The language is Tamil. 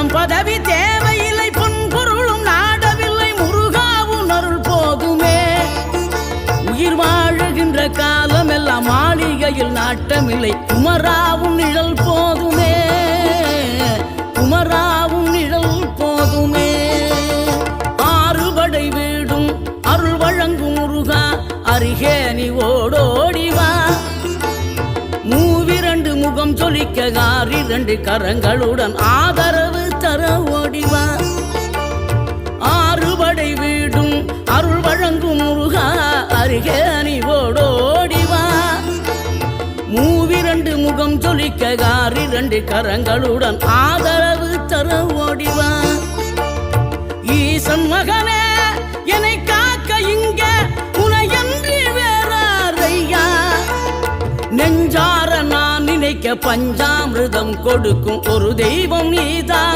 பதவி தேவையில்லை, பொன்பொருளும் நாடவில்லை, முருகாவும் அருள் போதுமே. உயிர் வாழுகின்ற காலம் எல்லாம் மாளிகையில் நாட்டமில்லை, குமராவும் நிழல் போதுமே, குமராவும் நிழல் போதுமே. ஆறுபடை வீடும் அருள் வழங்கும் முருகா, அருகே நீ ஓடோடிவா. மூவிரண்டு முகம் சொலிக்க ஆறிரண்டு கரங்களுடன் ஆதரவு தர ஓடிவா. ஆறுபடை வீடும் அருள் வழங்கும் முருகா, அருகே நீ ஓடோடிவா. மூவிரண்டு முகம் சொலிக்க ஆறிரண்டு கரங்களுடன் ஆதரவு தர ஓடிவா. ஈசன் மகனே என்னை காக்க இங்க உனையன்றி வேறாரையா. நெஞ்சார நான் நினைக்க பஞ்சாமிர்தம் கொடுக்கும் ஒரு தெய்வம் நீதான்.